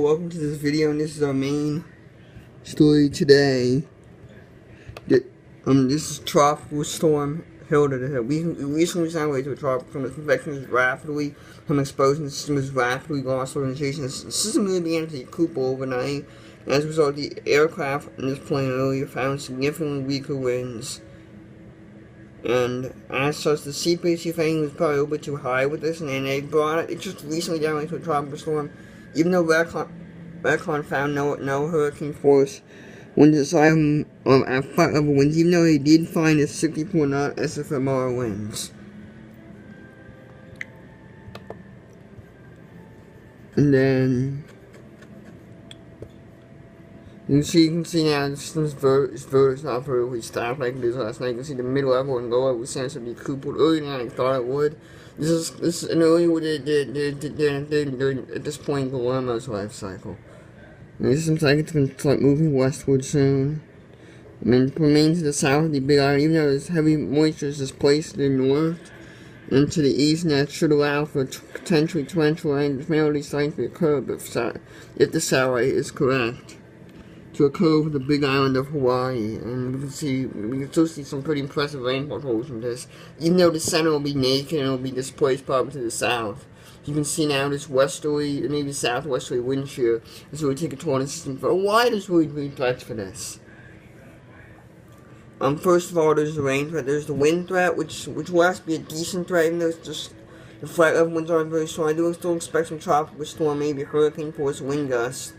welcome to this video, and this is our main story today. This is Tropical Storm Hilda. We recently signed away to a tropical storm. Its convection is rapidly from exposing the system is rapidly lost orientation. The system really began to decouple overnight. As a result, the aircraft in this plane earlier found significantly weaker winds. And as such, the CPC rating was probably a little bit too high with this, and then they brought it just recently down into a tropical storm. Even though Recon found no hurricane force when deciding at flight level winds, even though they did find a 64 knot SFMR winds. And then you can see now the system's is not vertically stacked like it is last night. You can see the mid-level and low-level sense of decoupled earlier than I thought it would. This is an early what it did at this point in Guillermo's life cycle. And it seems like it's going to start moving westward soon. I mean, it remains to the south of the Big Island, even though there's heavy moisture is displaced to the north and to the east, and that should allow for potentially torrential rain, which may already starting to occur if the satellite is correct, to occur over the Big Island of Hawaii. And we can still see some pretty impressive rainfall totals from this, even though the center will be naked and it will be displaced probably to the south. You can see now this westerly, maybe southwesterly wind shear is really taking a toll on the system. But why there's really three threats for this? First of all, there's the rain threat. There's the wind threat, which will have to be a decent threat, even though it's just the flight level winds aren't very strong. I do still expect some tropical storm, maybe hurricane force wind gusts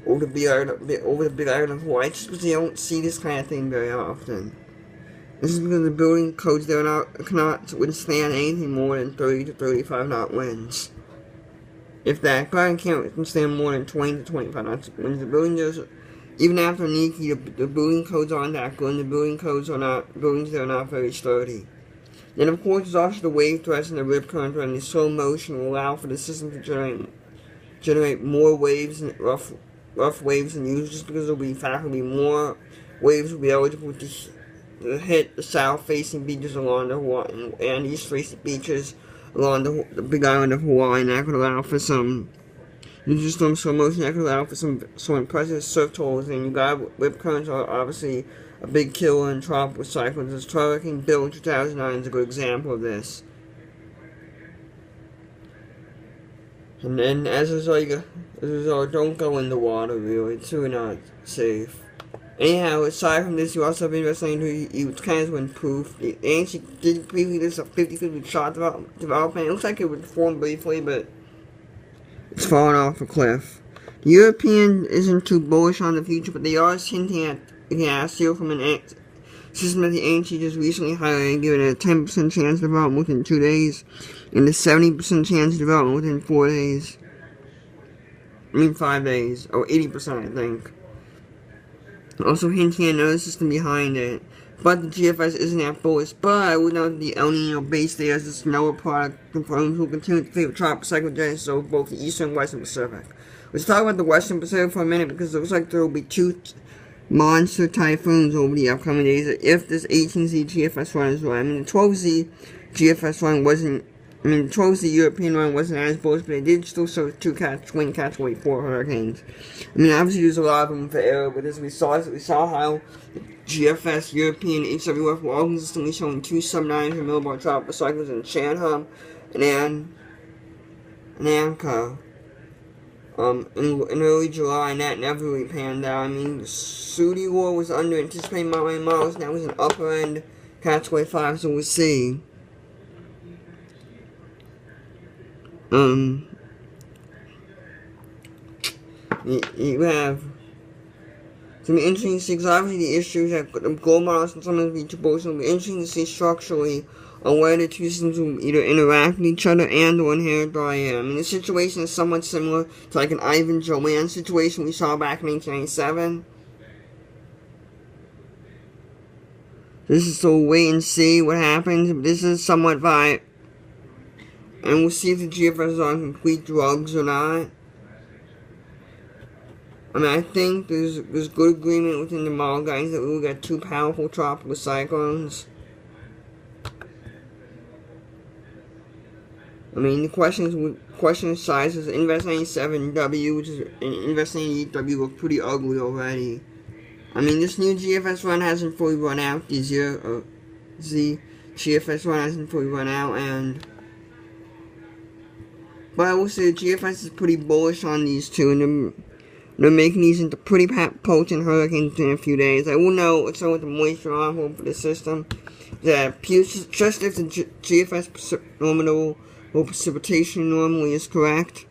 over the Big Island of Hawaii, just because they don't see this kind of thing very often. This is because the building codes there cannot withstand anything more than 30 to 35 knot winds. If that, probably can't withstand more than 20 to 25 knots winds. The building does, even after Niki, the building codes aren't that good, and the buildings there are not very sturdy. Then of course there's also the wave threats and the rip current threat, and the slow motion will allow for the system to generate more waves and rough waves than usual, just because there'll be more waves will be eligible to hit the south-facing beaches along the Hawaii and east-facing beaches along the Big Island of Hawaii, and that could allow for some storm slow motion. That could allow for some impressive surf totals. And you got rip currents are obviously a big killer in tropical cyclones. This Hurricane Bill in 2009 is a good example of this. And then as a result, don't go in the water. Really, it's really not safe. Anyhow, aside from this, you also have been listening to kind of when proof. The ANC did briefly this a 50-50 shot development. It looks like it would form briefly, but it's fallen off a cliff. The European isn't too bullish on the future, but they are hinting at steel from an system that the ANC just recently highlighted, giving it a 10% chance of development within 2 days, and a 70% chance of development within 4 days. 5 days, or 80%, I think. Also hinting at another system behind it. But the GFS isn't that bullish. But I would note that the El Nino base there as this NOAA product confirms will continue to favor tropical cyclogenesis over both the Eastern and Western Pacific. Let's talk about the Western Pacific for a minute, because it looks like there will be 2 monster typhoons over the upcoming days if this 18Z GFS run is right. The 12Z GFS run wasn't. The 12Z European run wasn't as bullish, but it did still serve 2 wind catch weight 4 hurricanes. Obviously there's a lot of them for error, but as we saw how the GFS European HWF were all consistently showing 2 sub-900 millibar tropical cyclones in Shanghai and Anka in early July, and that never really panned out. The Saudi war was under anticipated models, now it was an upper end catch weight 5, so we'll see. You have some interesting to see, because obviously the issues that the goal models can sometimes be too bullish. It'll be interesting to see structurally on where the two systems will either interact with each other and or inherit where I am. The situation is somewhat similar to like an Ivan Joanne situation we saw back in 1997. This is so wait and see what happens. This is somewhat vibe. And we'll see if the GFS is on complete drugs or not. I think there's good agreement within the model guys that we will get 2 powerful tropical cyclones. I mean, the question sizes, Invest 97W, which is Invest 98W, look pretty ugly already. I mean, this new GFS run hasn't fully run out. The Z GFS run hasn't fully run out, but I will say the GFS is pretty bullish on these two, and they're making these into pretty potent hurricanes in a few days. I will note, so with the moisture on for the system, that just if the GFS nominal or precipitation normally is correct,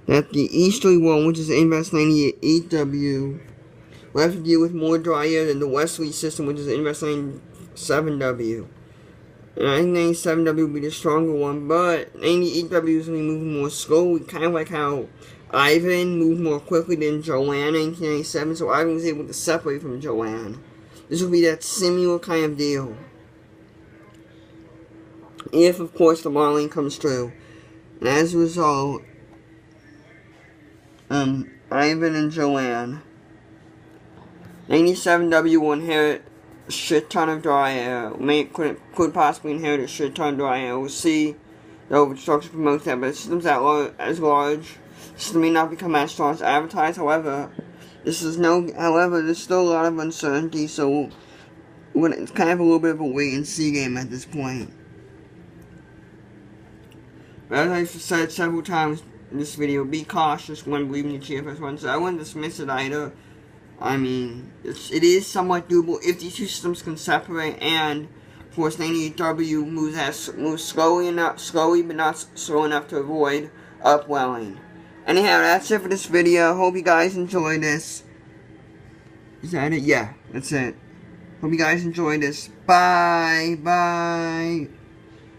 that the easterly one, which is Invest 98W, will have to deal with more dry air than the westerly system, which is Invest 97W. And I think 97W will be the stronger one, but 98W is going to be moving more slowly, kind of like how Ivan moved more quickly than Joanne in 1997, so Ivan was able to separate from Joanne. This will be that similar kind of deal. If, of course, the modeling comes true. And as a result, Ivan and Joanne, 97W will inherit a shit ton of dry air. Could possibly inherit a shit ton of dry air. We'll see. The overstructure promotes that, but systems as large. System may not become as strong as advertised. However, there's still a lot of uncertainty, so it's kind of a little bit of a wait and see game at this point. But as I've said several times in this video, be cautious when believing the GFS run. So I wouldn't dismiss it either. I mean, it is somewhat doable if these two systems can separate, and of course 98W moves slowly but not slow enough to avoid upwelling. Anyhow, that's it for this video. Hope you guys enjoyed this. Is that it? Yeah, that's it. Hope you guys enjoyed this. Bye. Bye.